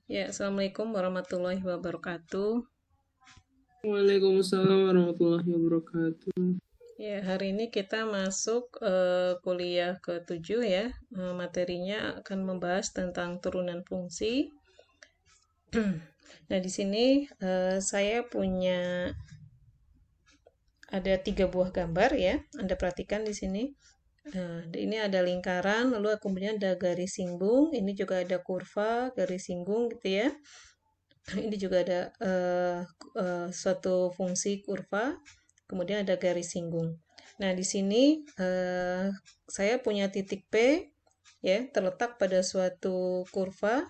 Ya, Assalamualaikum warahmatullahi wabarakatuh. Waalaikumsalam warahmatullahi wabarakatuh. Ya, hari ini kita masuk kuliah ke-7 ya. Materinya akan membahas tentang turunan fungsi. Nah, di sini saya punya ada 3 buah gambar ya. Anda perhatikan di sini. Ini ada lingkaran, lalu kemudian ada garis singgung. Ini juga ada kurva, garis singgung gitu ya. Ini juga ada suatu fungsi kurva, kemudian ada garis singgung. Nah, di sini saya punya titik P ya, terletak pada suatu kurva.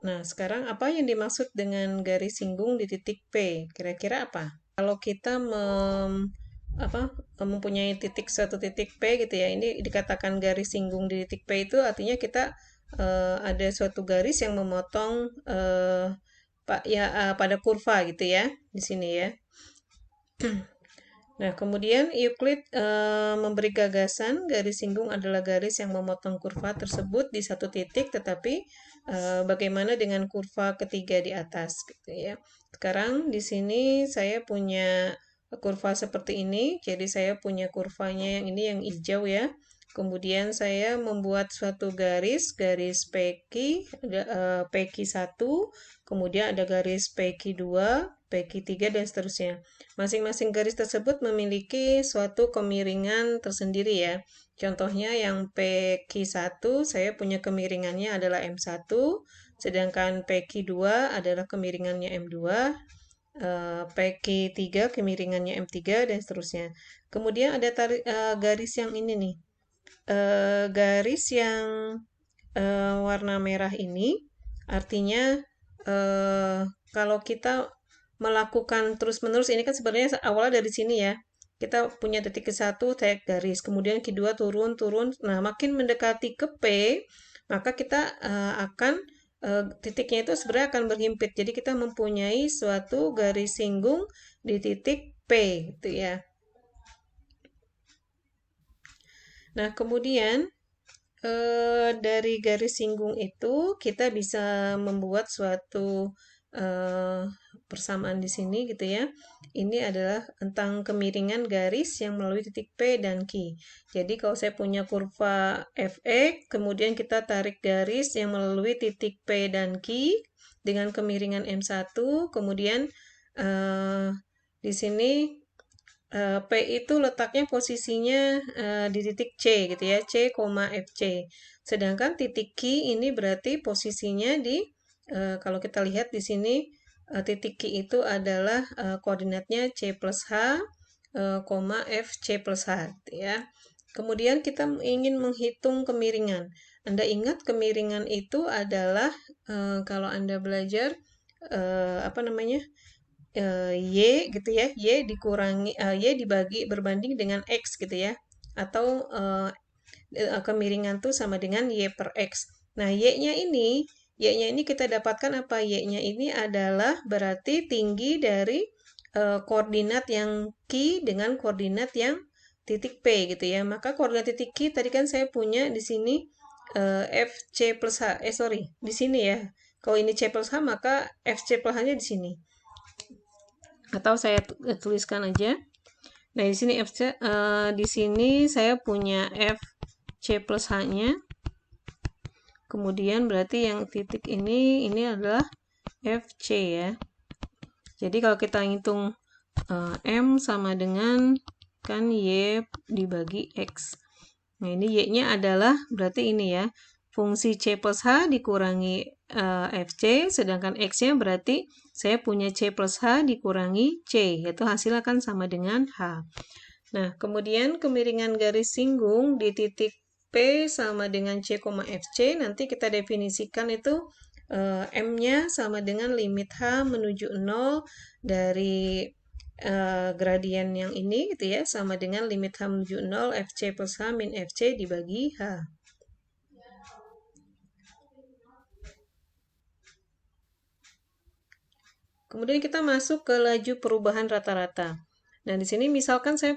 Nah, sekarang apa yang dimaksud dengan garis singgung di titik P? Kira-kira apa? Kalau kita apa, mempunyai suatu titik P gitu ya, ini dikatakan garis singgung di titik P itu artinya kita ada suatu garis yang memotong pada kurva gitu ya di sini ya. Nah, kemudian Euclid memberi gagasan garis singgung adalah garis yang memotong kurva tersebut di satu titik, tetapi bagaimana dengan kurva ketiga di atas gitu ya. Sekarang di sini saya punya kurva seperti ini, jadi saya punya kurvanya yang ini yang hijau ya. Kemudian saya membuat suatu garis PQ, ada PQ 1, kemudian ada garis PQ 2, PQ 3, dan seterusnya. Masing-masing garis tersebut memiliki suatu kemiringan tersendiri ya. Contohnya yang PQ1 saya punya kemiringannya adalah M1, sedangkan PQ2 adalah kemiringannya M2, PQ3 kemiringannya M3, dan seterusnya. Kemudian ada garis yang ini nih. Garis yang warna merah ini artinya eh, kalau kita melakukan terus-menerus, ini kan sebenarnya awalnya dari sini ya. Kita punya titik ke satu, tarik garis, kemudian kedua turun, turun. Nah, makin mendekati ke P, maka kita akan titiknya itu sebenarnya akan berhimpit. Jadi kita mempunyai suatu garis singgung di titik P, gitu ya. Nah, kemudian dari garis singgung itu kita bisa membuat suatu eh, persamaan di sini gitu ya. Ini adalah tentang kemiringan garis yang melalui titik P dan Q. Jadi kalau saya punya kurva Fx, kemudian kita tarik garis yang melalui titik P dan Q dengan kemiringan M1, kemudian eh, di sini P itu letaknya posisinya di titik C gitu ya, C, FC. Sedangkan titik Q ini berarti posisinya di kalau kita lihat di sini titik Q itu adalah koordinatnya C plus H, F C plus H gitu ya. Kemudian kita ingin menghitung kemiringan. Anda ingat kemiringan itu adalah kalau Anda belajar apa namanya? Y gitu ya, Y dibagi berbanding dengan X gitu ya, atau kemiringan tuh sama dengan Y per X. Nah, Y-nya ini kita dapatkan apa? Y-nya ini adalah berarti tinggi dari koordinat yang Q dengan koordinat yang titik P gitu ya. Maka koordinat titik Q tadi kan saya punya di sini FC plus H. Sorry, di sini ya. Kalau ini C plus H, maka FC plus H-nya di sini. Atau saya tuliskan aja. Nah, di sini di sini saya punya F C plus H-nya. Kemudian berarti yang titik ini adalah F C ya. Jadi kalau kita hitung M sama dengan kan Y dibagi X. Nah, ini Y-nya adalah berarti ini ya. Fungsi C plus H dikurangi FC, sedangkan X-nya berarti saya punya C plus H dikurangi C, yaitu hasilnya akan sama dengan H. Nah, kemudian kemiringan garis singgung di titik P sama dengan C, FC, nanti kita definisikan itu M-nya sama dengan limit H menuju 0 dari gradien yang ini gitu ya, sama dengan limit H menuju 0 FC plus H min FC dibagi H. Kemudian kita masuk ke laju perubahan rata-rata. Nah, di sini misalkan saya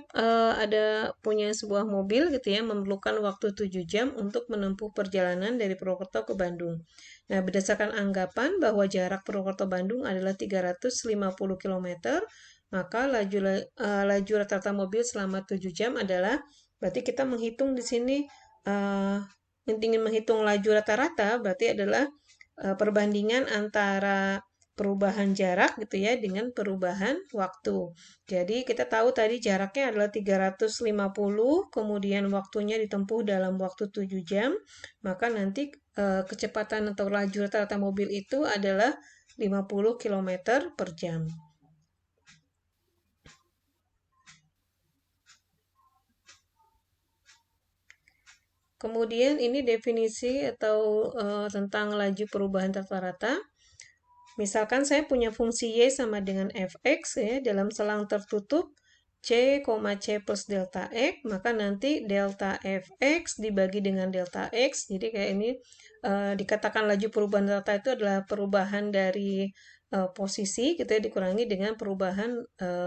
ada punya sebuah mobil gitu ya, memerlukan waktu 7 jam untuk menempuh perjalanan dari Purwokerto ke Bandung. Nah, berdasarkan anggapan bahwa jarak Purwokerto Bandung adalah 350 km, maka laju rata-rata mobil selama 7 jam adalah, berarti kita menghitung di sini, ingin menghitung laju rata-rata, berarti adalah perbandingan antara perubahan jarak gitu ya dengan perubahan waktu. Jadi kita tahu tadi jaraknya adalah 350, kemudian waktunya ditempuh dalam waktu 7 jam, maka nanti kecepatan atau laju rata-rata mobil itu adalah 50 km per jam. Kemudian ini definisi atau tentang laju perubahan rata-rata. Misalkan saya punya fungsi Y sama dengan fx ya, dalam selang tertutup C, C plus delta X, maka nanti delta fx dibagi dengan delta X. Jadi kayak ini dikatakan laju perubahan rata itu adalah perubahan dari posisi gitu ya, dikurangi dengan perubahan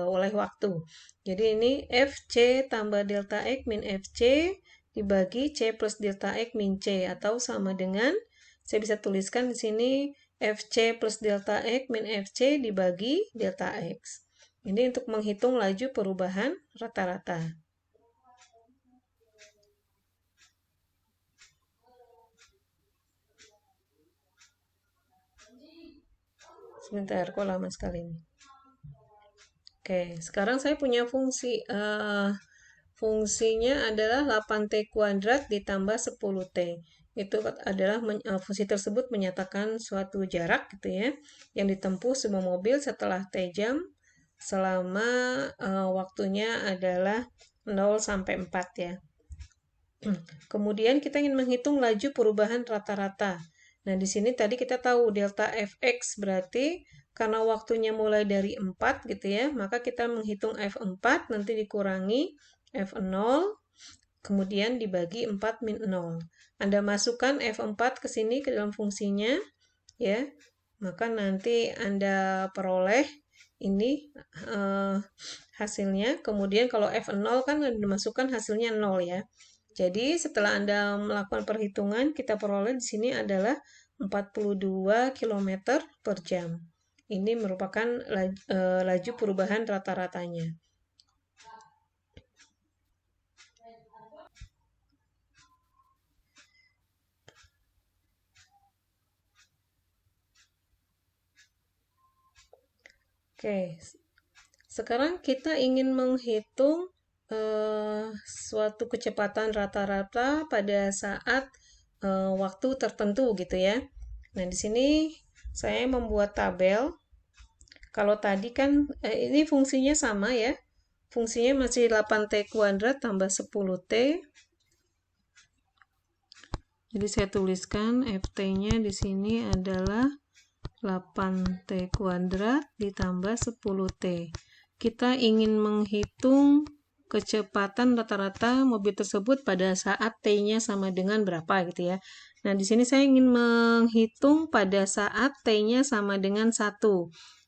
oleh waktu. Jadi ini fc tambah delta X min fc dibagi C plus delta X min C, atau sama dengan, saya bisa tuliskan di sini fc plus delta X min fc dibagi delta X. Ini untuk menghitung laju perubahan rata-rata. Sebentar, kok lama sekali ini. Oke, sekarang saya punya fungsi. Fungsinya adalah 8T kuadrat ditambah 10T. Itu adalah fungsi tersebut menyatakan suatu jarak gitu ya, yang ditempuh semua mobil setelah T jam selama waktunya adalah 0 sampai 4 ya. Kemudian kita ingin menghitung laju perubahan rata-rata. Nah, di sini tadi kita tahu delta fx berarti karena waktunya mulai dari 4 gitu ya, maka kita menghitung f4 nanti dikurangi f0 kemudian dibagi 4 min 0. Anda masukkan f4 ke sini ke dalam fungsinya ya, maka nanti Anda peroleh ini hasilnya. Kemudian kalau f0 kan dimasukkan hasilnya 0 ya. Jadi setelah Anda melakukan perhitungan, kita peroleh di sini adalah 42 km per jam. Ini merupakan laju perubahan rata-ratanya. Oke, sekarang kita ingin menghitung suatu kecepatan rata-rata pada saat waktu tertentu gitu ya. Nah, di sini saya membuat tabel. Kalau tadi kan ini fungsinya sama ya. Fungsinya masih 8T kuadrat tambah 10T. Jadi saya tuliskan ft-nya di sini adalah 8T kuadrat ditambah 10T. Kita ingin menghitung kecepatan rata-rata mobil tersebut pada saat T-nya sama dengan berapa gitu ya. Nah, di sini saya ingin menghitung pada saat T-nya sama dengan 1.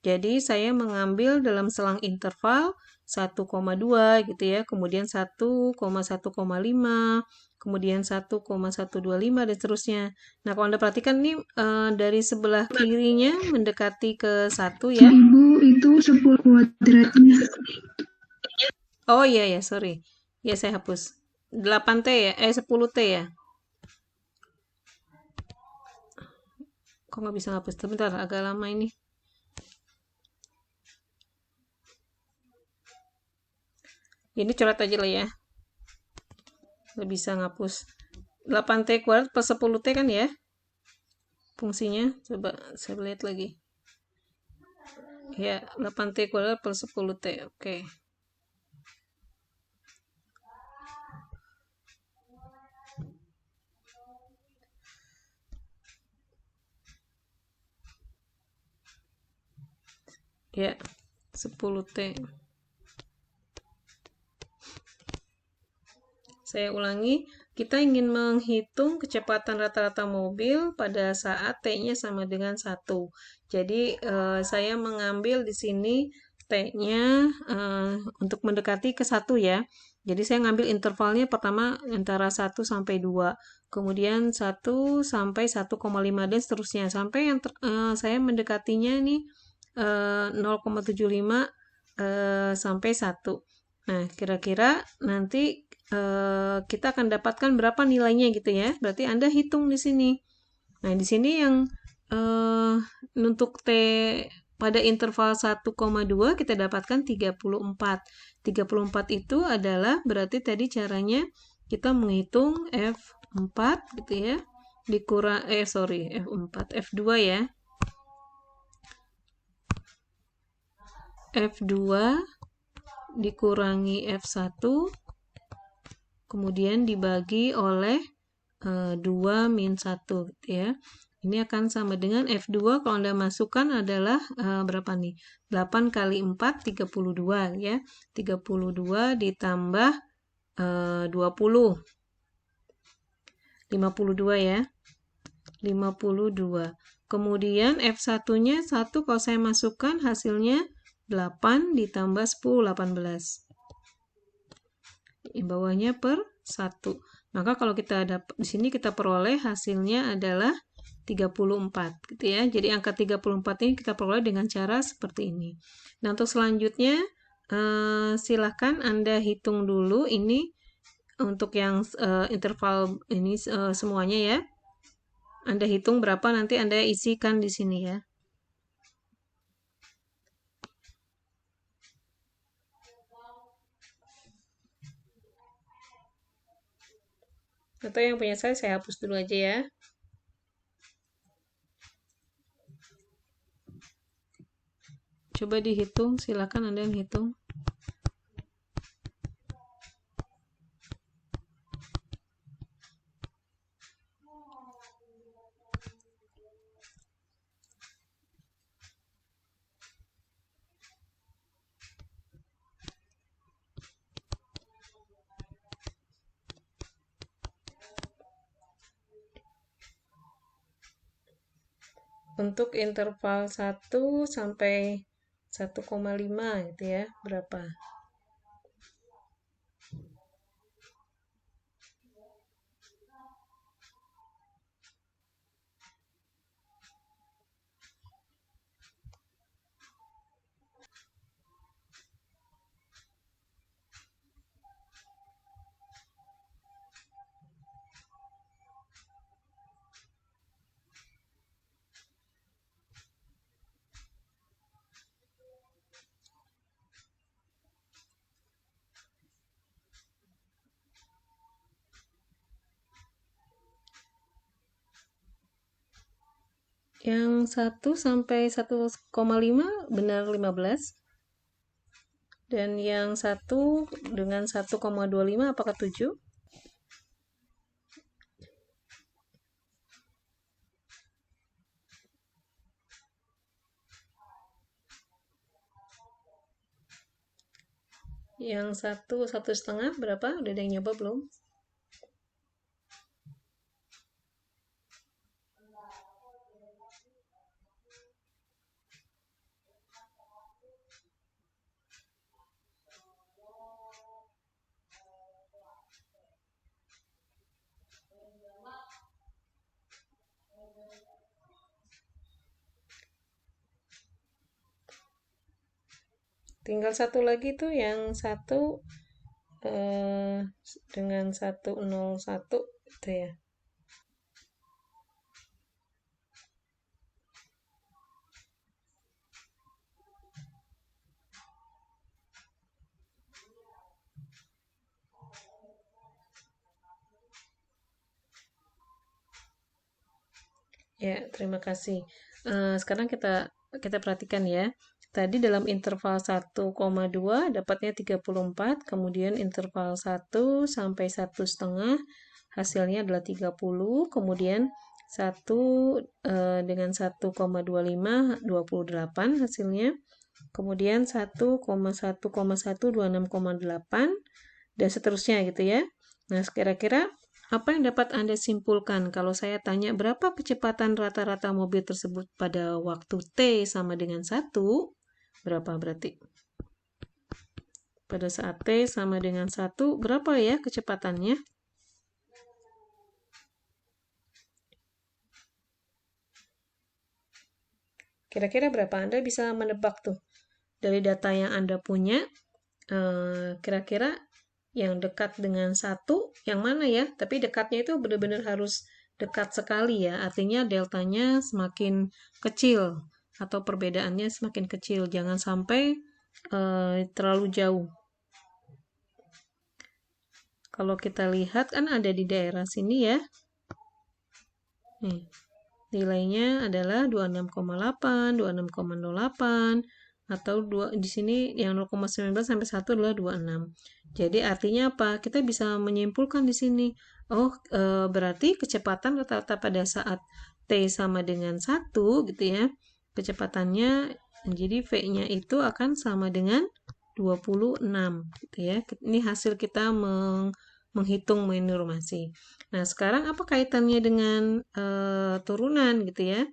Jadi, saya mengambil dalam selang interval 1,2 gitu ya, kemudian 1,1,5, kemudian 1,125 dan seterusnya. Nah, kalau Anda perhatikan nih dari sebelah kirinya mendekati ke 1 ya. Ibu, itu 10 kuadratnya. Oh iya ya, sorry. Ya saya hapus. 8T ya, 10T ya. Kok nggak bisa ngapus? Sebentar, agak lama ini. Ini coret aja lah ya. Nggak bisa ngapus. 8T kuadrat plus 10T kan ya? Fungsinya, coba saya lihat lagi. Ya, 8T kuadrat plus 10T. Oke. Ya, 10T. Saya ulangi, kita ingin menghitung kecepatan rata-rata mobil pada saat T-nya sama dengan 1. Jadi, saya mengambil di sini T-nya untuk mendekati ke 1 ya. Jadi saya ngambil intervalnya pertama antara 1 sampai 2, kemudian 1 sampai 1,5 dan seterusnya sampai yang saya mendekatinya ini 0,75 sampai 1. Nah, kira-kira nanti kita akan dapatkan berapa nilainya gitu ya. Berarti Anda hitung di sini. Nah, di sini yang untuk T pada interval 1,2 kita dapatkan 34. 34 itu adalah berarti tadi caranya kita menghitung F4 gitu ya. Dikurang F4, F2 ya. F2 dikurangi F1 kemudian dibagi oleh 2 min 1 gitu ya. Ini akan sama dengan F2 kalau Anda masukkan adalah berapa nih? 8 kali 4, 32 ya. 32 ditambah 20. 52 ya. 52. Kemudian F1-nya 1 kalau saya masukkan hasilnya 8 ditambah 10, 18. Di bawahnya per 1. Maka kalau kita dapat di sini kita peroleh hasilnya adalah 34 gitu ya. Jadi angka 34 ini kita peroleh dengan cara seperti ini. Nah, untuk selanjutnya silahkan Anda hitung dulu ini untuk yang interval ini semuanya ya. Anda hitung berapa nanti Anda isikan di sini ya. Atau yang punya saya hapus dulu aja ya. Coba dihitung, silakan Anda yang hitung. Untuk interval 1 sampai 1,5 gitu ya, berapa? Yang 1 sampai 1,5 benar 15. Dan yang 1 dengan 1,25 apakah 7? Yang 1,5 berapa? Udah ada yang nyoba belum? Tinggal satu lagi tuh yang 1 dengan 101 itu ya. Ya, terima kasih. Sekarang kita perhatikan ya. Tadi dalam interval 1,2 dapatnya 34, kemudian interval 1 sampai 1,5 hasilnya adalah 30, kemudian 1 dengan 1,25 28 hasilnya. Kemudian 1,1,1 26,8 dan seterusnya gitu ya. Nah, kira-kira apa yang dapat Anda simpulkan kalau saya tanya berapa kecepatan rata-rata mobil tersebut pada waktu T sama dengan 1? Berapa berarti? Pada saat T sama dengan 1, berapa ya kecepatannya? Kira-kira berapa? Anda bisa menebak tuh. Dari data yang Anda punya, kira-kira yang dekat dengan 1, yang mana ya? Tapi dekatnya itu benar-benar harus dekat sekali ya. Artinya deltanya semakin kecil atau perbedaannya semakin kecil. Jangan sampai terlalu jauh. Kalau kita lihat kan ada di daerah sini ya. Nih, nilainya adalah 26,8, 26,08, atau di sini yang 0,19 sampai 1 adalah 26. Jadi artinya apa? Kita bisa menyimpulkan di sini. Oh, berarti kecepatan rata-rata pada saat T sama dengan 1 gitu ya. Kecepatannya, jadi V-nya itu akan sama dengan 26 gitu ya. Ini hasil kita menghitung menurmasi. Nah, sekarang apa kaitannya dengan turunan gitu ya?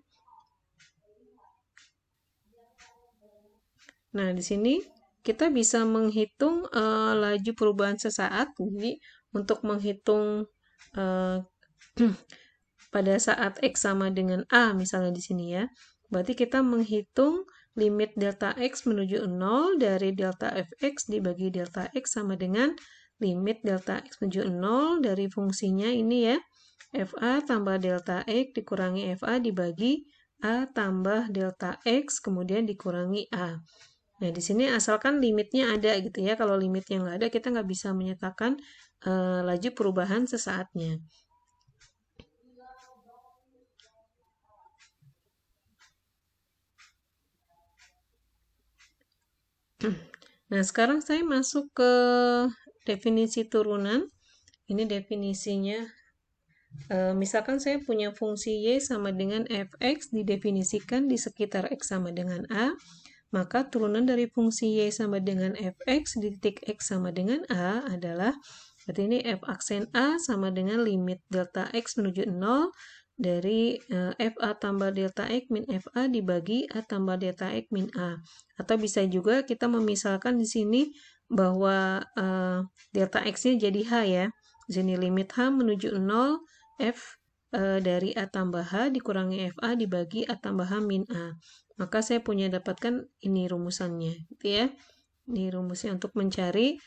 Nah, di sini kita bisa menghitung laju perubahan sesaat. Jadi, untuk menghitung pada saat X sama dengan A, misalnya di sini ya. Berarti kita menghitung limit delta X menuju 0 dari delta Fx dibagi delta X sama dengan limit delta X menuju 0 dari fungsinya ini ya. FA tambah delta X dikurangi FA dibagi A tambah delta X kemudian dikurangi A. Nah, di sini asalkan limitnya ada gitu ya. Kalau limitnya nggak ada, kita nggak bisa menyatakan laju perubahan sesaatnya. Nah, sekarang saya masuk ke definisi turunan. Ini definisinya. Misalkan saya punya fungsi Y sama dengan Fx didefinisikan di sekitar X sama dengan A, maka turunan dari fungsi Y sama dengan Fx di titik X sama dengan A adalah, berarti ini F aksen A sama dengan limit delta X menuju 0 dari FA tambah delta X min FA dibagi A tambah delta X min A. Atau bisa juga kita memisahkan di sini bahwa delta X-nya jadi H ya. Di sini limit H menuju 0, F dari A tambah H dikurangi FA dibagi A tambah H min A. Maka saya punya dapatkan ini rumusannya, gitu ya. Ini rumusnya untuk mencari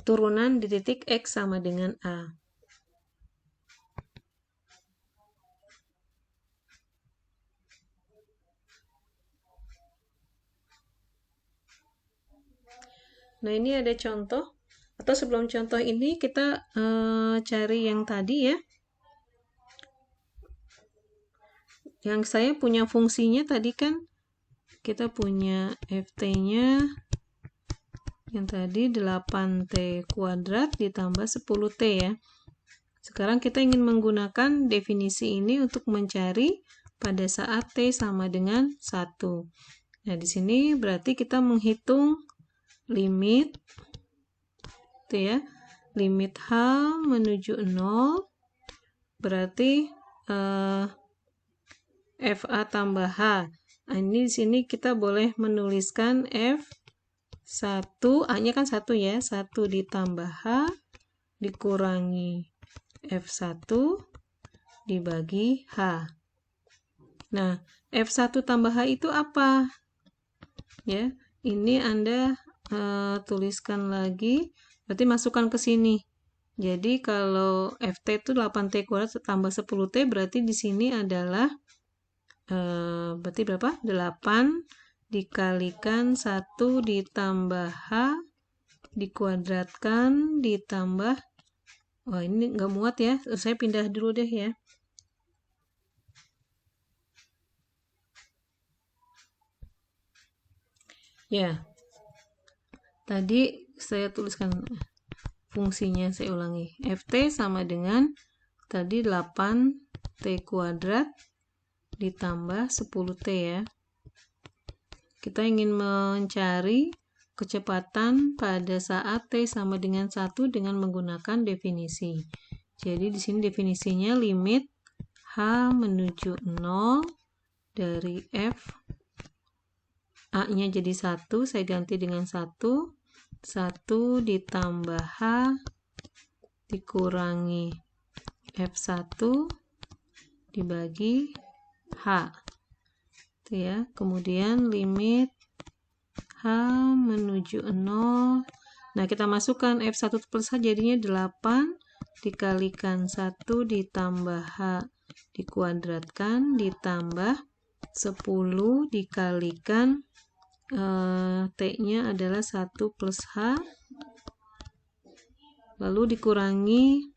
turunan di titik X sama dengan A. Nah, ini ada contoh. Atau sebelum contoh ini, kita cari yang tadi ya. Yang saya punya fungsinya tadi kan, kita punya Ft-nya yang tadi 8T kuadrat ditambah 10T ya. Sekarang kita ingin menggunakan definisi ini untuk mencari pada saat T sama dengan 1. Nah, di sini berarti kita menghitung limit itu ya. Limit H menuju 0 berarti FA tambah H. Nah, ini di sini kita boleh menuliskan F1, A-nya kan 1 ya. 1 ditambah H dikurangi F1 dibagi H. Nah, F1 tambah H itu apa? Ya, ini Anda tuliskan lagi, berarti masukkan ke sini. Jadi kalau Ft itu 8T kuadrat tambah 10T, berarti di sini adalah berarti berapa? 8 dikalikan 1 ditambah H dikuadratkan ditambah, wah ini nggak muat ya, saya pindah dulu deh ya. Ya, tadi saya tuliskan fungsinya, saya ulangi. Ft sama dengan tadi 8T kuadrat ditambah 10T ya. Kita ingin mencari kecepatan pada saat T sama dengan 1 dengan menggunakan definisi. Jadi di sini definisinya limit H menuju 0 dari F A-nya jadi 1, saya ganti dengan 1. 1 ditambah H dikurangi F1 dibagi H. Itu ya. Kemudian limit H menuju 0. Nah, kita masukkan F1 plus H jadinya 8 dikalikan 1 ditambah H dikuadratkan ditambah 10 dikalikan T-nya adalah 1 plus H lalu dikurangi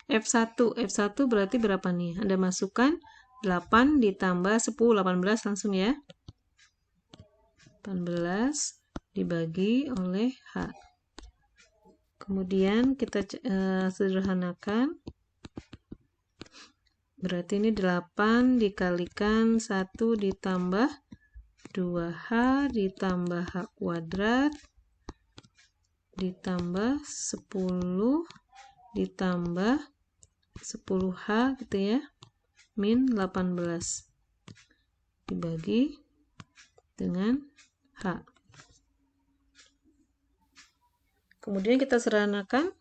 F1. F1 berarti berapa nih? Anda masukkan 8 ditambah 10, 18 langsung ya. 18 dibagi oleh H. Kemudian kita sederhanakan. Berarti ini 8 dikalikan 1 ditambah 2H ditambah H kuadrat ditambah 10 ditambah 10H gitu ya, min 18 dibagi dengan H. Kemudian kita sederhanakan,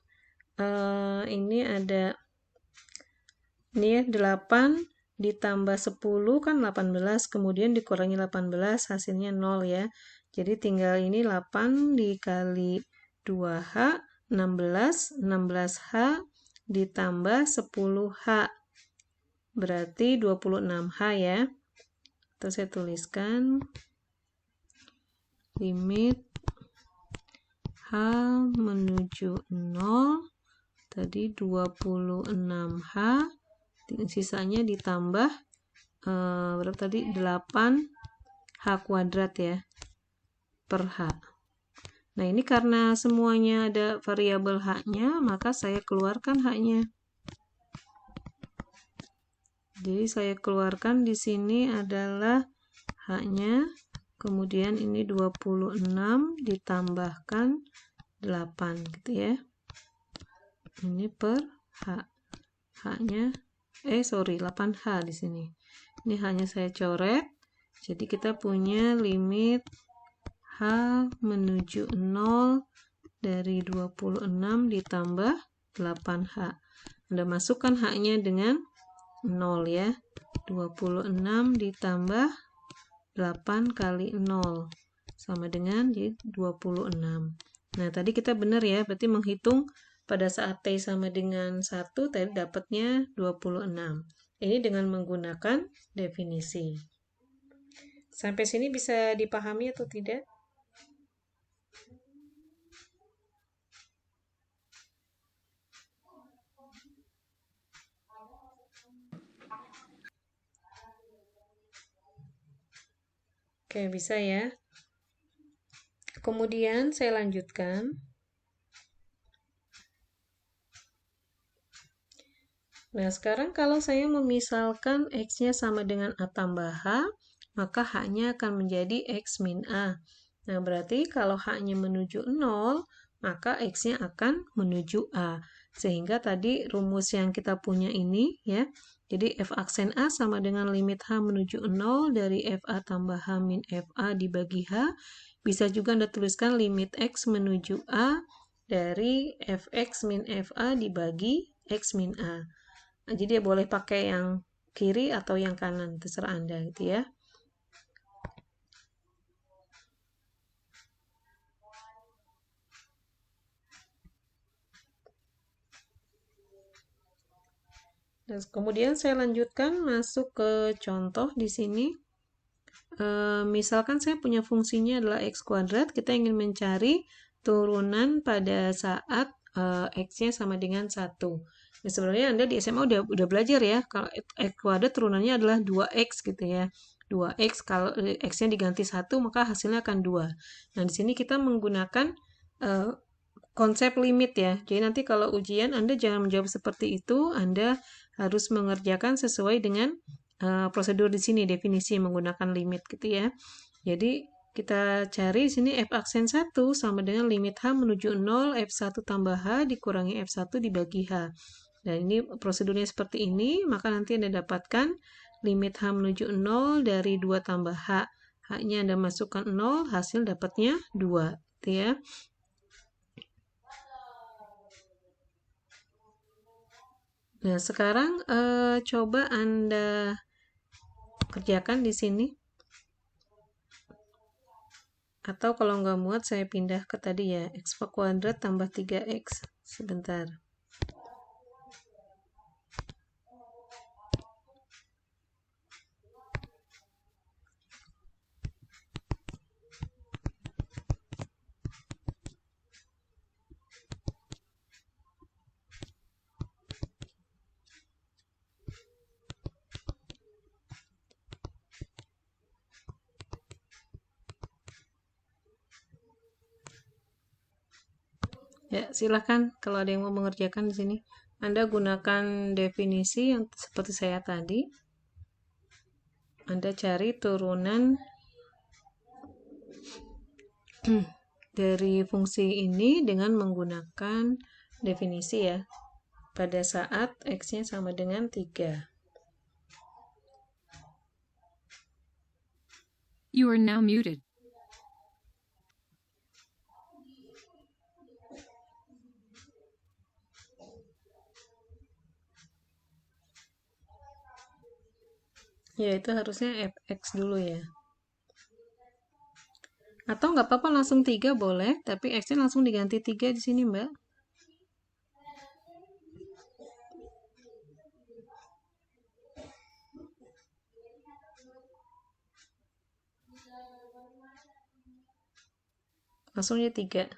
ini ada ini ya, 8 ditambah 10 kan 18, kemudian dikurangi 18 hasilnya 0 ya. Jadi tinggal ini 8 dikali 2H 16, 16H ditambah 10H berarti 26H ya. Terus saya tuliskan limit H menuju 0 tadi 26H, sisanya ditambah berapa tadi 8H kuadrat ya per H. Nah, ini karena semuanya ada variabel H-nya, maka saya keluarkan H-nya. Jadi saya keluarkan di sini adalah H-nya, kemudian ini 26 ditambahkan 8 gitu ya. Ini per H. H-nya 8H di sini. Ini H-nya saya coret. Jadi kita punya limit H menuju 0 dari 26 ditambah 8H. Anda masukkan H-nya dengan 0 ya. 26 ditambah 8 kali 0 sama dengan jadi 26. Nah, tadi kita benar ya, berarti menghitung pada saat T sama dengan 1 tadi dapatnya 26. Ini dengan menggunakan definisi. Sampai sini bisa dipahami atau tidak? Oke, bisa ya. Kemudian saya lanjutkan. Nah, sekarang kalau saya memisalkan X-nya sama dengan A tambah H, maka H-nya akan menjadi X min A. Nah, berarti kalau H-nya menuju 0, maka X-nya akan menuju A. Sehingga tadi rumus yang kita punya ini, ya, jadi F aksen A sama dengan limit H menuju 0 dari FA tambah H min FA dibagi H. Bisa juga Anda tuliskan limit X menuju A dari Fx min FA dibagi X min A. Nah, jadi dia boleh pakai yang kiri atau yang kanan, terserah Anda gitu ya. Nah, kemudian saya lanjutkan masuk ke contoh di sini. Misalkan saya punya fungsinya adalah X kuadrat, kita ingin mencari turunan pada saat X-nya sama dengan 1. Nah, sebenarnya Anda di SMA udah belajar ya, kalau X kuadrat turunannya adalah 2X gitu ya. 2X, kalau X-nya diganti 1, maka hasilnya akan 2. Nah, di sini kita menggunakan konsep limit ya. Jadi nanti kalau ujian Anda jangan menjawab seperti itu, Anda harus mengerjakan sesuai dengan prosedur di sini, definisi menggunakan limit gitu ya. Jadi kita cari di sini F aksen 1 sama dengan limit H menuju 0, F1 tambah H dikurangi F1 dibagi H. Dan ini prosedurnya seperti ini, maka nanti Anda dapatkan limit H menuju 0 dari 2 tambah H. H H-nya Anda masukkan 0, hasil dapatnya 2, gitu ya. Nah, sekarang coba Anda kerjakan di sini. Atau kalau nggak muat, saya pindah ke tadi ya, x kuadrat tambah 3x. Sebentar. Ya, silahkan kalau ada yang mau mengerjakan di sini. Anda gunakan definisi yang seperti saya tadi. Anda cari turunan dari fungsi ini dengan menggunakan definisi ya. Pada saat x-nya sama dengan 3. You are now muted. Ya, itu harusnya fx dulu ya. Atau nggak apa-apa langsung 3 boleh, tapi x-nya langsung diganti 3 di sini, Mbak. Langsungnya 3.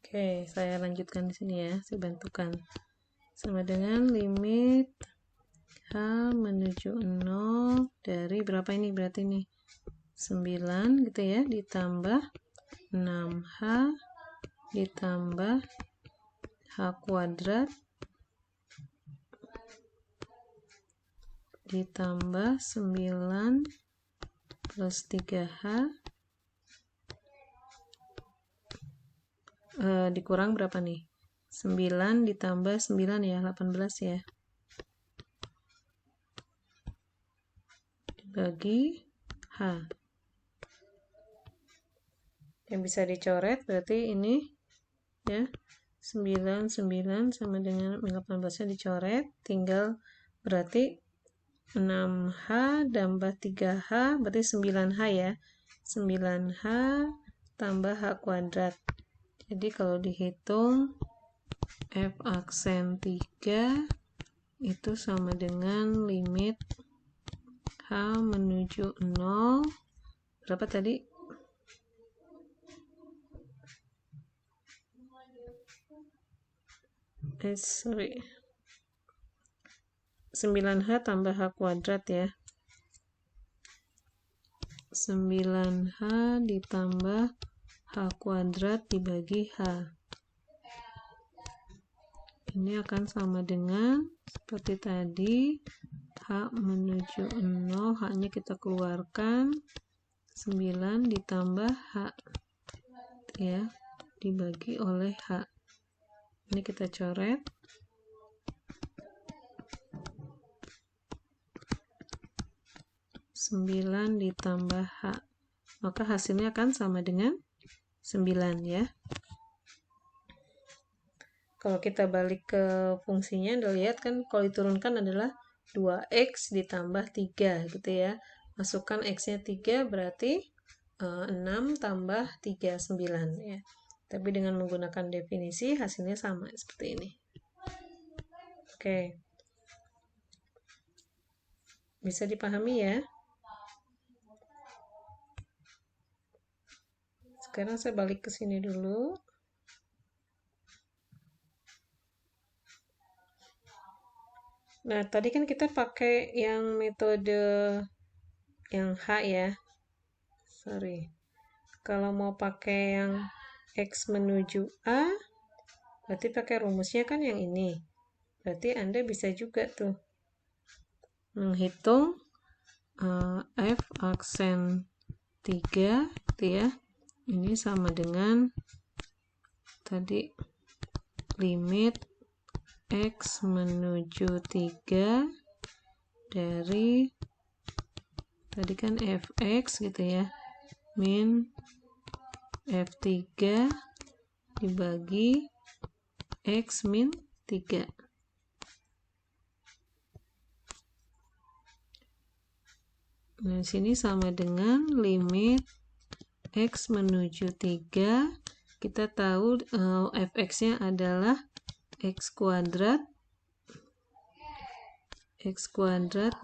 Oke, saya lanjutkan di sini ya, saya bantukan. Sama dengan limit H menuju 0 dari berapa ini? Berarti ini 9 gitu ya, ditambah 6H ditambah H kuadrat ditambah 9 plus 3H dikurang berapa nih? 9 ditambah 9 ya, 18 ya. Dibagi H. Yang bisa dicoret berarti ini ya. 9 sama dengan 18-nya dicoret, tinggal berarti 6H tambah 3H berarti 9H ya. 9H tambah H kuadrat. Jadi kalau dihitung F aksen 3 itu sama dengan limit H menuju 0. Berapa tadi? Sorry. 9H tambah H kuadrat ya. 9H ditambah H kuadrat dibagi H. Ini akan sama dengan seperti tadi, H menuju 0, H-nya kita keluarkan, 9 ditambah H ya, dibagi oleh H. Ini kita coret. Sembilan ditambah H, maka hasilnya akan sama dengan 9 ya. Kalau kita balik ke fungsinya, Anda lihat kan kalau diturunkan adalah 2x ditambah 3 gitu ya. Masukkan x-nya 3 berarti 6 tambah 3, 9 ya. Tapi dengan menggunakan definisi hasilnya sama seperti ini. Oke. Bisa dipahami ya? Sekarang saya balik ke sini dulu. Nah, tadi kan kita pakai yang metode yang H ya. Sorry. Kalau mau pakai yang X menuju A, berarti pakai rumusnya kan yang ini. Berarti Anda bisa juga tuh menghitung F aksen 3 gitu ya. Ini sama dengan tadi limit X menuju 3 dari tadi kan fx gitu ya, min f3 dibagi x min 3. Nah, sini sama dengan limit x menuju 3. Kita tahu fx-nya adalah x kuadrat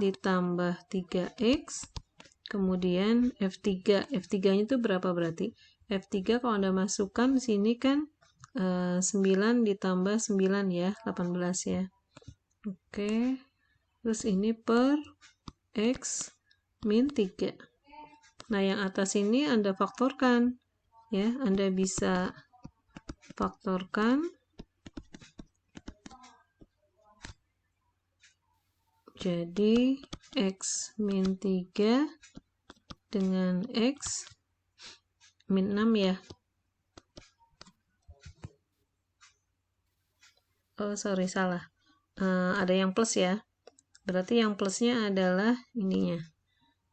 ditambah 3x, kemudian F3-nya itu berapa berarti? F3 kalau Anda masukkan di sini kan 9 ditambah 9 ya, 18 ya. Oke. Terus ini per x min 3. Nah, yang atas ini Anda faktorkan ya, Anda bisa faktorkan. Jadi x min 3 dengan x min 6 ya. Oh, sorry, salah. Ada yang plus ya. Berarti yang plusnya adalah ininya.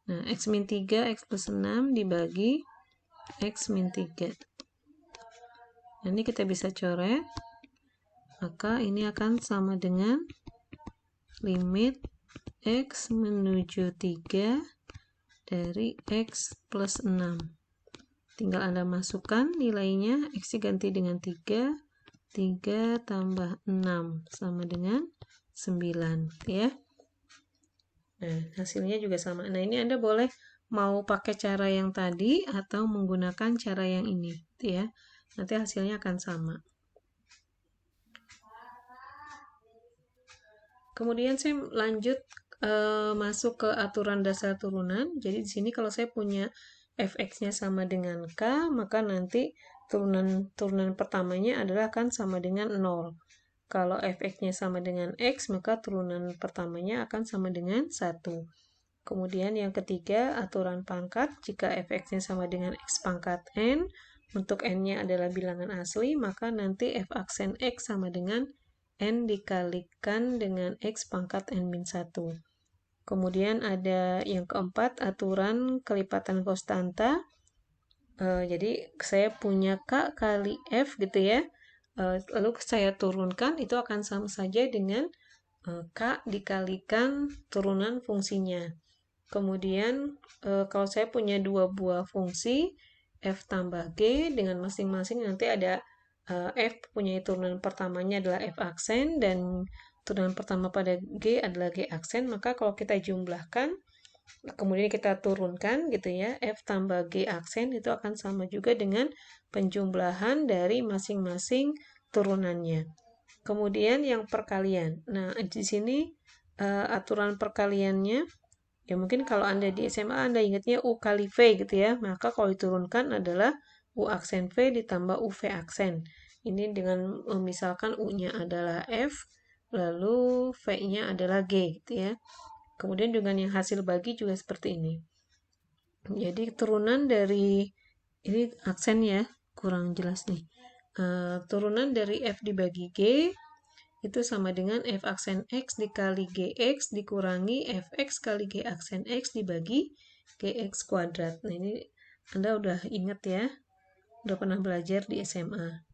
Nah, x min 3, x plus 6 dibagi x min 3. Nah, ini kita bisa coret. Maka ini akan sama dengan limit x menuju 3 dari x plus 6. Tinggal Anda masukkan nilainya, x diganti dengan 3, 3 tambah 6 sama dengan 9 ya. Nah, hasilnya juga sama. Nah, ini Anda boleh mau pakai cara yang tadi atau menggunakan cara yang ini ya. nanti hasilnya akan sama. Kemudian saya lanjut masuk ke aturan dasar turunan. Jadi di sini kalau saya punya fx-nya sama dengan k, maka nanti turunan pertamanya adalah akan sama dengan 0. Kalau fx-nya sama dengan x, maka turunan pertamanya akan sama dengan 1. Kemudian yang ketiga, aturan pangkat. Jika fx-nya sama dengan x pangkat n, untuk n-nya adalah bilangan asli, maka nanti f aksen x sama dengan n dikalikan dengan x pangkat n-1. Kemudian ada yang keempat, aturan kelipatan konstanta. Jadi saya punya k kali f gitu ya. Lalu saya turunkan, itu akan sama saja dengan k dikalikan turunan fungsinya. Kemudian kalau saya punya dua buah fungsi, f tambah g, dengan masing-masing nanti ada f punya turunan pertamanya adalah f aksen, dan turunan pertama pada g adalah g aksen, maka kalau kita jumlahkan, kemudian kita turunkan gitu ya, f tambah g aksen itu akan sama juga dengan penjumlahan dari masing-masing turunannya. Kemudian yang perkalian. Nah, di sini aturan perkaliannya, ya mungkin kalau Anda di SMA Anda ingatnya U kali V gitu ya, maka kalau diturunkan adalah U aksen V ditambah UV aksen. Ini dengan misalkan U-nya adalah F, lalu V-nya adalah G gitu ya. Kemudian dengan yang hasil bagi juga seperti ini. Jadi turunan dari, ini aksen ya, kurang jelas nih. Turunan dari F dibagi G itu sama dengan f aksen x dikali gx dikurangi fx kali g aksen x dibagi gx kuadrat. Nah ini Anda udah ingat ya, udah pernah belajar di SMA.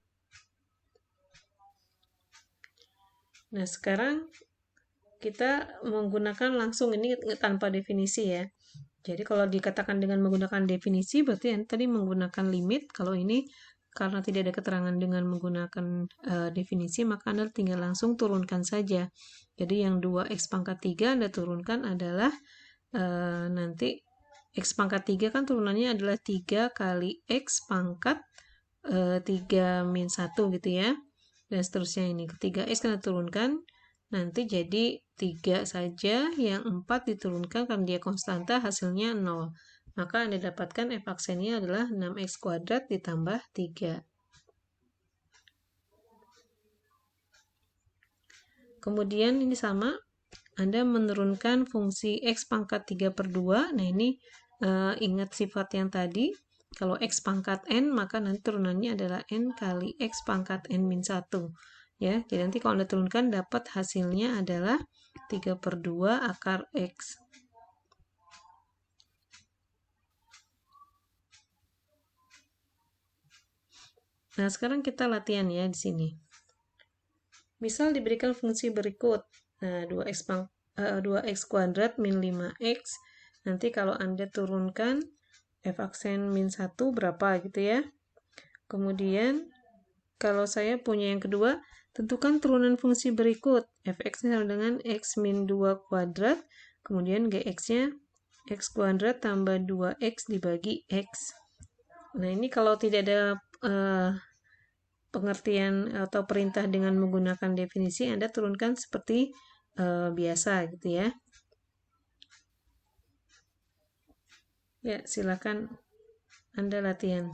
Nah sekarang kita menggunakan langsung, ini tanpa definisi ya. Jadi kalau dikatakan dengan menggunakan definisi berarti yang tadi menggunakan limit. Kalau ini karena tidak ada keterangan dengan menggunakan definisi, maka Anda tinggal langsung turunkan saja. Jadi yang 2x pangkat 3 Anda turunkan adalah nanti x pangkat 3 kan turunannya adalah 3 kali x pangkat 3 min 1 gitu ya. Dan seterusnya ini. Ketiga x Anda turunkan, nanti jadi 3 saja, yang 4 diturunkan karena dia konstanta, hasilnya 0. Maka Anda dapatkan f aksennya adalah 6x kuadrat ditambah 3. Kemudian ini sama, Anda menurunkan fungsi x pangkat 3 per 2. Nah ini ingat sifat yang tadi, kalau x pangkat n, maka nanti turunannya adalah n kali x pangkat n min 1. Ya, jadi nanti kalau Anda turunkan dapat hasilnya adalah 3 per 2 akar x. Nah, sekarang kita latihan ya di sini. Misal diberikan fungsi berikut. Nah, 2x kuadrat min 5x. Nanti kalau Anda turunkan f aksen min 1 berapa gitu ya. Kemudian kalau saya punya yang kedua, tentukan turunan fungsi berikut. Fx sama dengan x min 2 kuadrat, kemudian gx-nya x kuadrat tambah 2x dibagi x. Nah, ini kalau tidak ada pengertian atau perintah dengan menggunakan definisi, Anda turunkan seperti biasa gitu ya. Ya, silakan Anda latihan.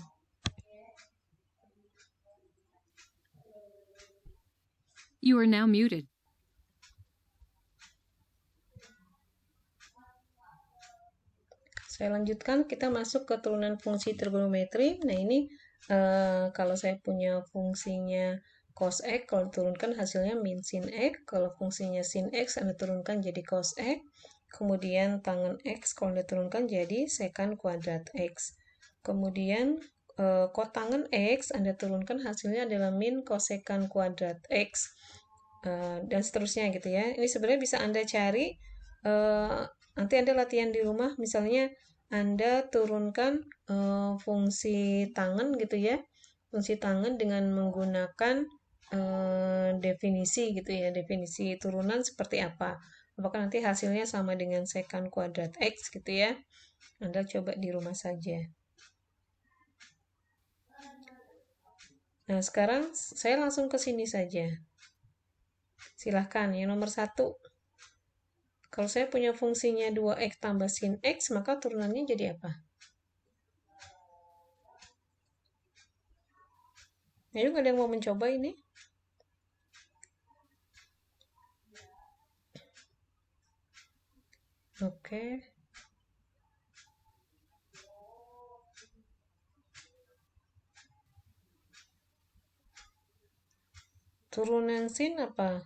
You are now muted. Saya lanjutkan, kita masuk ke turunan fungsi trigonometri. Nah ini kalau saya punya fungsinya cos x, kalau diturunkan hasilnya min sin x. Kalau fungsinya sin x, Anda turunkan jadi cos x. Kemudian tangen x, kalau Anda turunkan jadi secant kuadrat x. Kemudian kotangen x, Anda turunkan hasilnya adalah min cosecant kuadrat x. Dan seterusnya gitu ya. Ini sebenarnya bisa Anda cari, nanti Anda latihan di rumah, misalnya Anda turunkan fungsi tangen gitu ya, fungsi tangen dengan menggunakan definisi gitu ya, definisi turunan seperti apa. Apakah nanti hasilnya sama dengan secant kuadrat x gitu ya. Anda coba di rumah saja. Nah, sekarang saya langsung ke sini saja. Silahkan, yang nomor 1. Kalau saya punya fungsinya 2x tambah sin x, maka turunannya jadi apa? Ayo, ada yang mau mencoba ini? Oke. Turunan sin apa?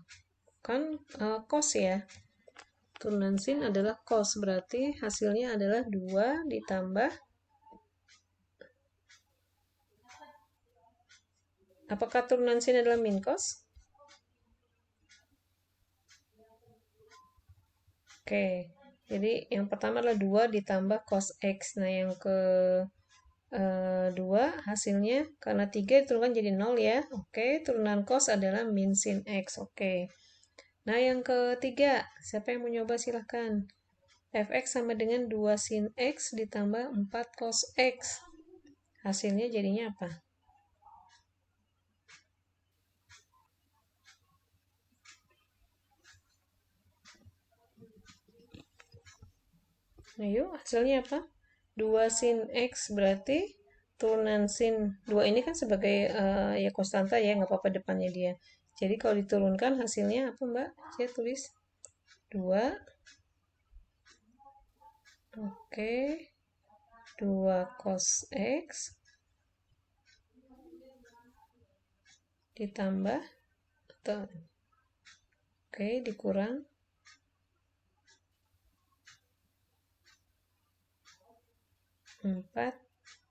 Kan cos ya. Turunan sin adalah cos, berarti hasilnya adalah 2 ditambah. Apakah turunan sin adalah min cos? Oke, jadi yang pertama adalah 2 ditambah cos x. Nah, yang ke 2 hasilnya, karena 3 diturunkan jadi 0 ya. Oke, turunan cos adalah min sin x. Oke. Nah, yang ketiga, siapa yang mau nyoba silahkan. Fx sama dengan 2 sin x ditambah 4 cos x. Hasilnya jadinya apa? Nah, yuk, hasilnya apa? 2 sin x berarti turunan sin 2 ini kan sebagai ya konstanta ya, nggak apa-apa depannya dia. Jadi kalau diturunkan hasilnya apa, Mbak? Saya tulis 2. Oke. 2 cos x ditambah atau oke, dikurang 4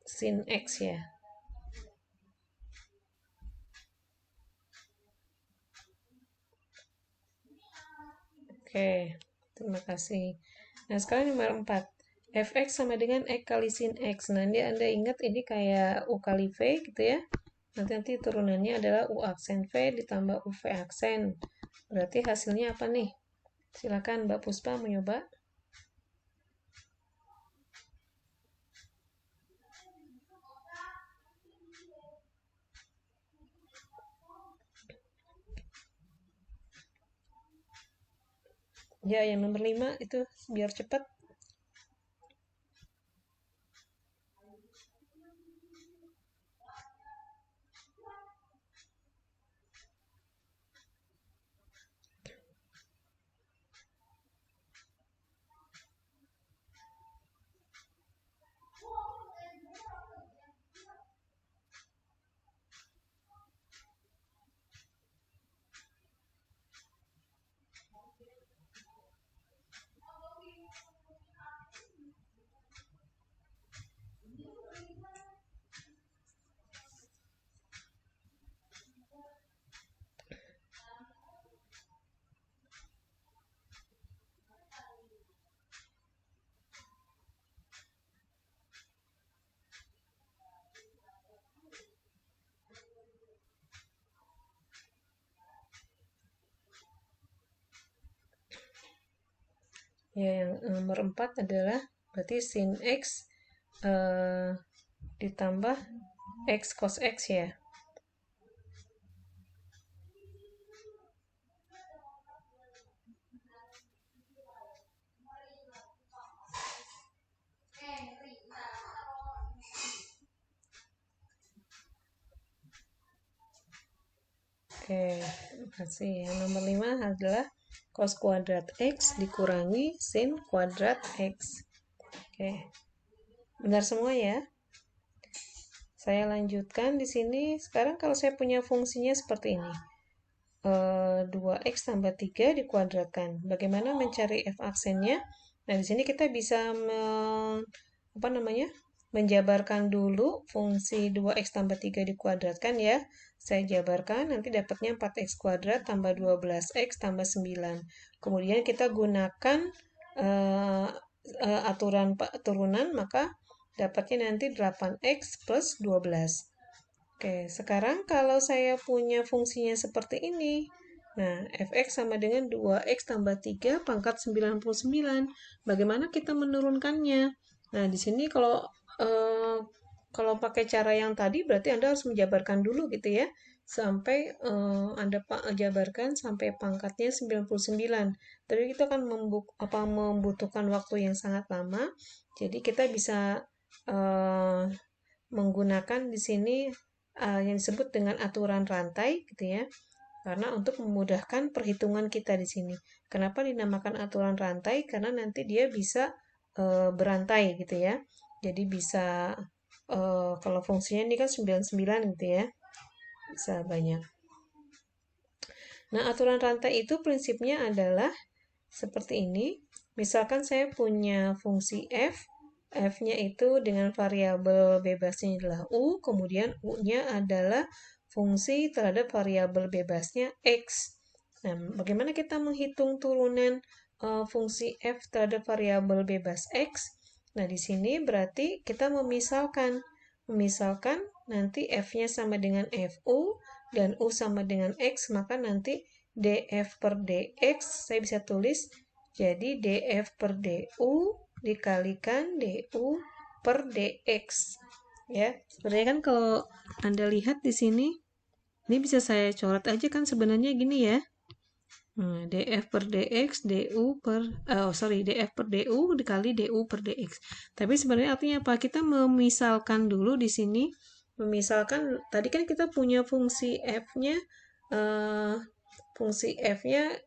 sin x ya. Oke, terima kasih. Nah, sekarang nomor 4. Fx sama dengan x kali sin x. Nah, ini Anda ingat ini kayak U kali V gitu ya. Nanti turunannya adalah U aksen V ditambah UV aksen. Berarti hasilnya apa nih? Silakan Mbak Puspa mencoba. Ya, yang nomor 5 itu biar cepat. Ya, yang nomor 4 adalah berarti sin x ditambah x cos x ya. Oke, terima kasih. Yang nomor 5 adalah cos kuadrat x dikurangi sin kuadrat x. Oke, benar semua ya. Saya lanjutkan di sini. Sekarang kalau saya punya fungsinya seperti ini. 2x tambah 3 dikuadratkan. Bagaimana mencari f aksennya? Nah, di sini kita bisa menjabarkan dulu fungsi 2x tambah 3 dikuadratkan ya. Saya jabarkan, nanti dapatnya 4x kuadrat tambah 12x tambah 9. Kemudian kita gunakan aturan turunan, maka dapatnya nanti 8x plus 12. Oke, sekarang kalau saya punya fungsinya seperti ini, nah, fx sama dengan 2x tambah 3 pangkat 99. Bagaimana kita menurunkannya? Nah, di sini kalau kalau pakai cara yang tadi berarti Anda harus menjabarkan dulu gitu ya. Sampai Anda jabarkan sampai pangkatnya 99. Tapi itu akan membutuhkan waktu yang sangat lama. Jadi kita bisa menggunakan di sini yang disebut dengan aturan rantai gitu ya. Karena untuk memudahkan perhitungan kita di sini. Kenapa dinamakan aturan rantai? Karena nanti dia bisa berantai gitu ya. Jadi bisa kalau fungsinya ini kan 99 gitu ya. Bisa banyak. Nah, aturan rantai itu prinsipnya adalah seperti ini. Misalkan saya punya fungsi f, f-nya itu dengan variabel bebasnya adalah u, kemudian u-nya adalah fungsi terhadap variabel bebasnya x. Nah, bagaimana kita menghitung turunan fungsi f terhadap variabel bebas x? Nah, di sini berarti kita memisalkan nanti f-nya sama dengan fu dan u sama dengan x, maka nanti df per dx saya bisa tulis jadi df per du dikalikan du per dx. Ya, sebenarnya kan kalau Anda lihat di sini, ini bisa saya coret aja kan sebenarnya gini ya. df per dx df per du dikali du per dx. Tapi sebenarnya artinya apa? Kita memisalkan dulu di sini. Memisalkan tadi kan kita punya fungsi f-nya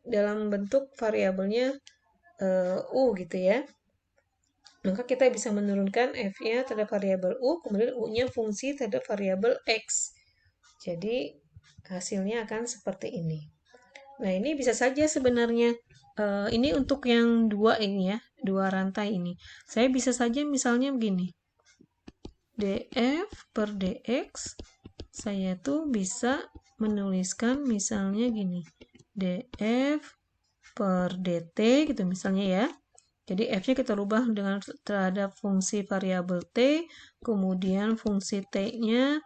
dalam bentuk variabelnya u gitu ya. Maka kita bisa menurunkan f-nya terhadap variabel u, kemudian u-nya fungsi terhadap variabel x. Jadi hasilnya akan seperti ini. Nah, ini bisa saja sebenarnya. Ini untuk yang dua ini ya, dua rantai ini. Saya bisa saja misalnya begini. df per dx, saya tuh bisa menuliskan misalnya gini. df per dt gitu misalnya ya. Jadi f-nya kita rubah dengan terhadap fungsi variabel t, kemudian fungsi t-nya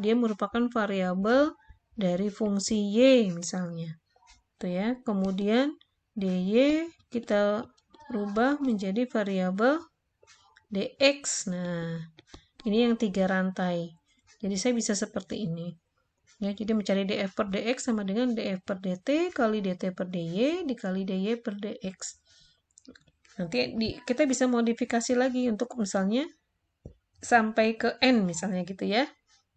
dia merupakan variabel dari fungsi y misalnya. Tuh ya. Kemudian dy kita rubah menjadi variabel dx. Nah, ini yang 3 rantai. Jadi saya bisa seperti ini. Ya, jadi mencari df per dx sama dengan df per dt kali dt per dy dikali dy per dx. Nanti kita bisa modifikasi lagi untuk misalnya sampai ke n misalnya gitu ya.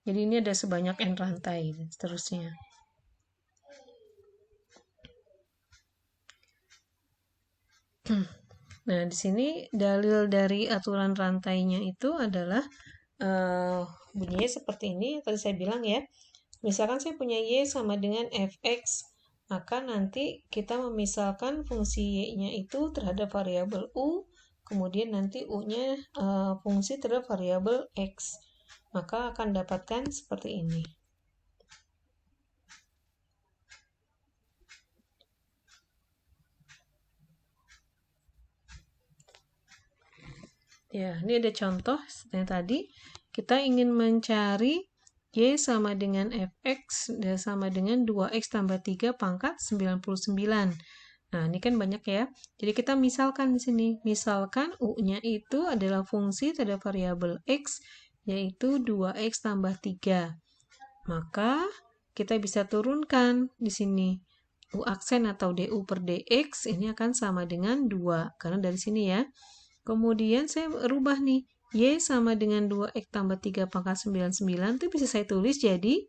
Jadi ini ada sebanyak n rantai dan seterusnya. Nah, di sini dalil dari aturan rantainya itu adalah bunyinya seperti ini. Tadi saya bilang ya, misalkan saya punya y sama dengan fx, maka nanti kita memisalkan fungsi y-nya itu terhadap variabel u, kemudian nanti u-nya fungsi terhadap variabel x. Maka akan dapatkan seperti ini. Ya, ini ada contoh seperti tadi. Kita ingin mencari y sama dengan fx dan sama dengan 2x tambah 3 pangkat 99. Nah, ini kan banyak ya. Jadi kita misalkan di sini. Misalkan u-nya itu adalah fungsi terhadap variabel x, yaitu 2x tambah 3. Maka kita bisa turunkan di sini. U aksen atau du per dx ini akan sama dengan 2. Karena dari sini ya. Kemudian saya rubah nih. Y sama dengan 2x tambah 3 pangkat 99 itu bisa saya tulis jadi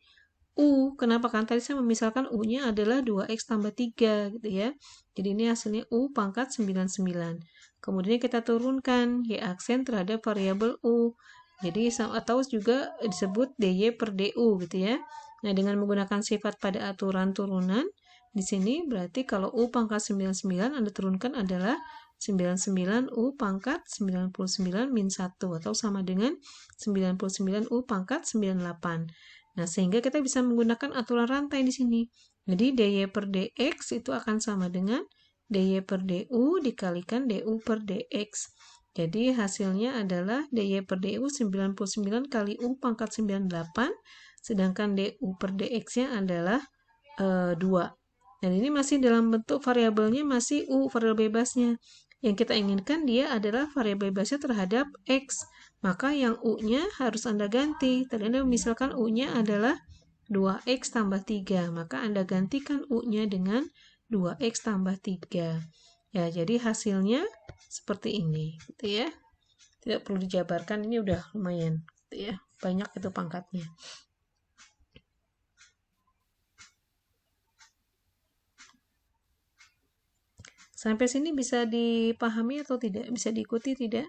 U. Kenapa? Kan tadi saya memisalkan U-nya adalah 2x tambah 3 gitu ya. Jadi ini hasilnya U pangkat 99. Kemudian kita turunkan Y aksen terhadap variabel U. Jadi atau juga disebut dy per du gitu ya. Nah, dengan menggunakan sifat pada aturan turunan di sini berarti kalau U pangkat 99 Anda turunkan adalah 99 U pangkat 99 min 1 atau sama dengan 99 U pangkat 98. Nah, sehingga kita bisa menggunakan aturan rantai di sini. Jadi dy per dx itu akan sama dengan dy per du dikalikan du per dx. Jadi hasilnya adalah dy per du 99 kali U pangkat 98, sedangkan du per dx-nya adalah 2. Dan ini masih dalam bentuk variabelnya masih U, variabel bebasnya. Yang kita inginkan dia adalah variabel bebasnya terhadap X. Maka yang U-nya harus Anda ganti. Tadi Anda misalkan U-nya adalah 2X tambah 3. Maka Anda gantikan U-nya dengan 2X tambah 3. Ya, jadi hasilnya seperti ini. Gitu ya. Tidak perlu dijabarkan, ini udah lumayan. Gitu ya. Banyak itu pangkatnya. Sampai sini bisa dipahami atau tidak? Bisa diikuti tidak?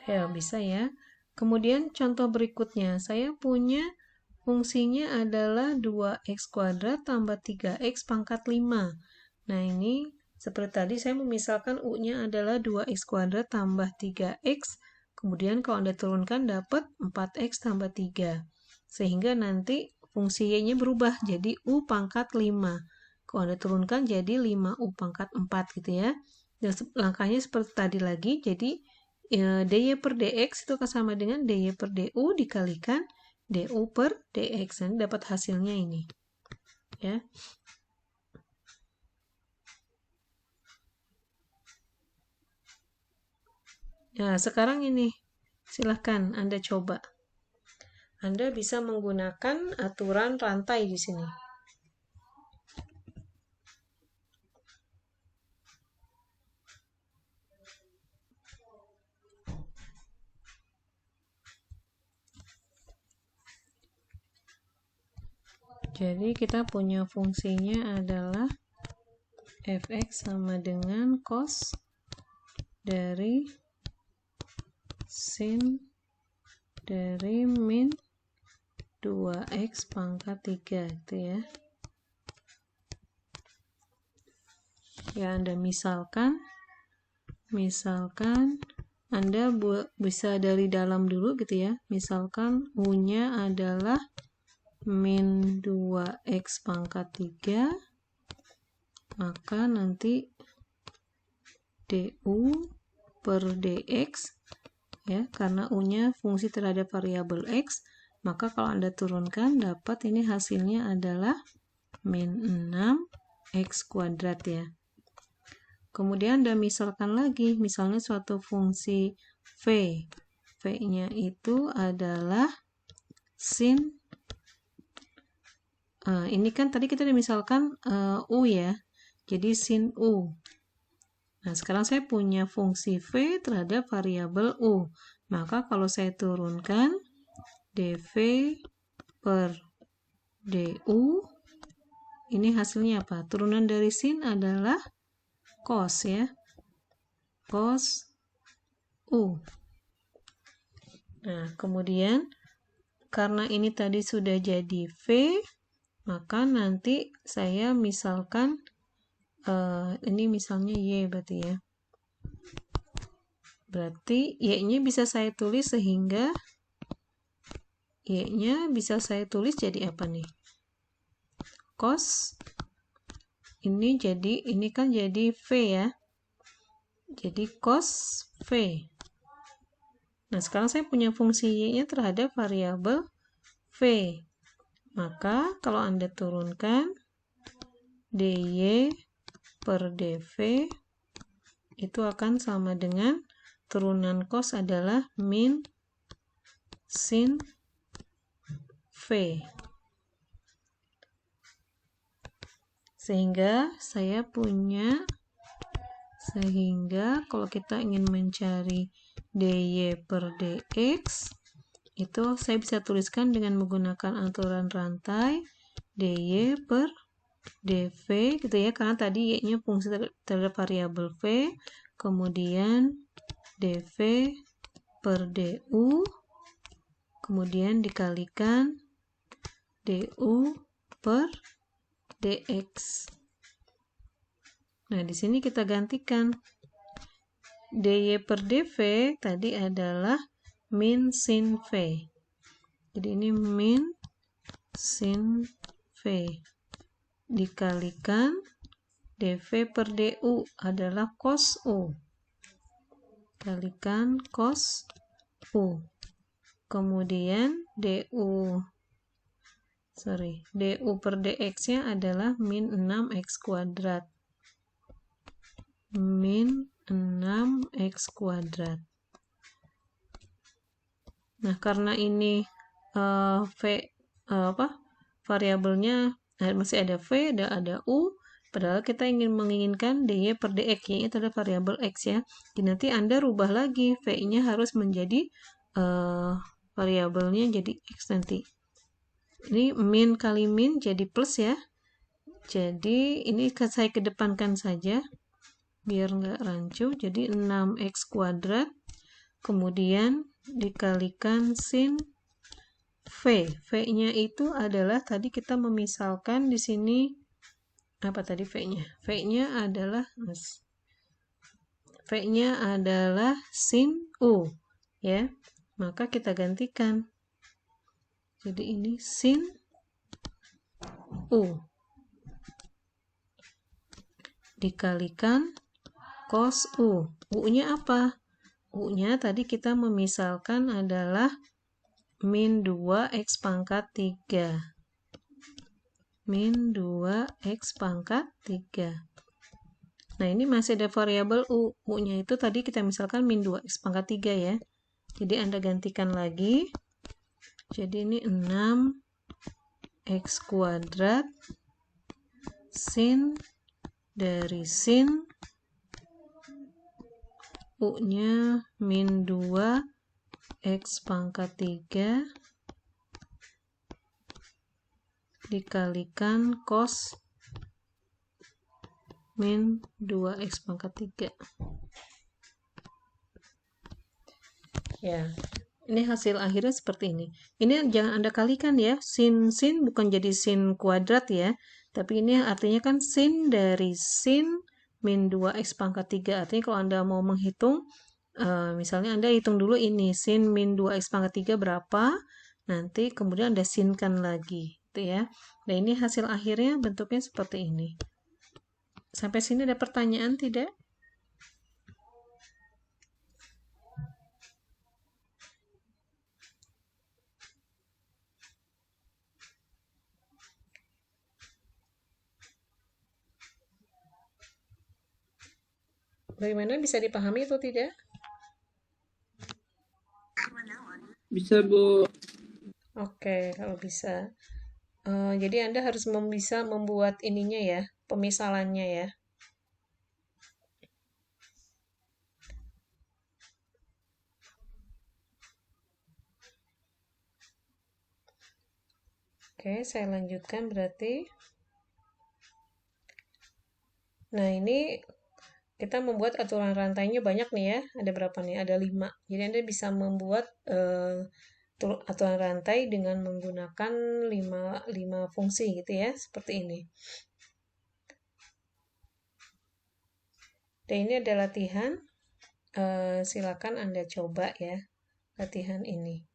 Ya, bisa ya. Kemudian contoh berikutnya, saya punya fungsinya adalah 2x kuadrat tambah 3x pangkat 5. Nah, ini seperti tadi saya memisalkan U-nya adalah 2x kuadrat tambah 3x. Kemudian kalau Anda turunkan dapat 4x tambah 3. Sehingga nanti fungsi Y-nya berubah jadi U pangkat 5. Kalau Anda turunkan jadi 5U pangkat 4 gitu ya. Dan langkahnya seperti tadi lagi, jadi dy per dx itu akan sama dengan dy per du dikalikan du per dx. Nanti dapat hasilnya ini. Ya. Nah, sekarang ini silahkan Anda coba. Anda bisa menggunakan aturan rantai di sini. Jadi kita punya fungsinya adalah fx sama dengan cos dari sin dari min 2x pangkat 3 itu ya. Ya, Anda misalkan Anda bisa dari dalam dulu gitu ya. Misalkan U-nya adalah min 2x pangkat 3, maka nanti du per dx, ya, karena U-nya fungsi terhadap variabel x, maka kalau Anda turunkan dapat ini hasilnya adalah min 6x kuadrat ya. Kemudian Anda misalkan lagi, misalnya suatu fungsi v. V-nya itu adalah sin. Ini kan tadi kita misalkan U ya. Jadi sin U. Nah, sekarang saya punya fungsi v terhadap variabel U. Maka kalau saya turunkan dv per du, ini hasilnya apa? Turunan dari sin adalah cos ya. Cos U. Nah, kemudian karena ini tadi sudah jadi V, maka nanti saya misalkan ini misalnya Y berarti ya. Berarti Y-nya bisa saya tulis sehingga Y-nya bisa saya tulis jadi apa nih? Cos ini kan jadi V ya. Jadi cos V. Nah, sekarang saya punya fungsi Y-nya terhadap variabel V. Maka kalau Anda turunkan dy per dv itu akan sama dengan turunan cos adalah min sin v. Sehingga kalau kita ingin mencari dy per dx, itu saya bisa tuliskan dengan menggunakan aturan rantai dy per dv gitu ya, karena tadi y-nya fungsi terhadap variabel v, kemudian dv per du, kemudian dikalikan du per dx. Nah, di sini kita gantikan dy per dv tadi adalah min sin v. Jadi ini min sin v dikalikan dv per du adalah cos u. Kalikan cos U. Kemudian du per dx-nya adalah min 6x kuadrat. Min 6x kuadrat. Nah, karena ini variabelnya masih ada v, ada u, padahal kita menginginkan dy per dx, itu adalah variabel x ya. Jadi nanti Anda rubah lagi, v-nya harus menjadi variabelnya jadi x nanti. Ini min kali min jadi plus ya. Jadi ini saya kedepankan saja biar nggak rancu. Jadi 6x kuadrat kemudian dikalikan sin v. V-nya itu adalah tadi kita memisalkan di sini apa tadi v-nya? V-nya adalah sin u ya. Maka kita gantikan. Jadi ini sin u dikalikan cos u. U-nya apa? U-nya tadi kita memisalkan adalah min 2x pangkat 3. Min 2x pangkat 3. Nah, ini masih ada variabel u. U-nya itu tadi kita misalkan min 2x pangkat 3 ya. Jadi Anda gantikan lagi. Jadi ini 6x kuadrat sin dari sin U-nya min 2x pangkat 3 dikalikan cos min 2x pangkat 3. Ya, ini hasil akhirnya seperti ini. Ini jangan Anda kalikan ya, sin bukan jadi sin kuadrat ya, tapi ini artinya kan sin dari sin min 2x pangkat 3. Artinya kalau Anda mau menghitung, misalnya Anda hitung dulu ini, sin min 2x pangkat 3 berapa, nanti kemudian Anda sinkan lagi, gitu ya. Nah, ini hasil akhirnya bentuknya seperti ini. Sampai sini ada pertanyaan tidak? Bagaimana, bisa dipahami atau tidak? Bisa, Bu. Oke, kalau bisa. Jadi Anda harus bisa membuat ininya ya, pemisalannya ya. Oke, saya lanjutkan berarti. Nah, ini kita membuat aturan rantainya banyak nih ya. Ada berapa nih? Ada 5. Jadi Anda bisa membuat aturan rantai dengan menggunakan 5 fungsi gitu ya, seperti ini. Dan ini ada latihan. Silakan Anda coba ya, latihan ini.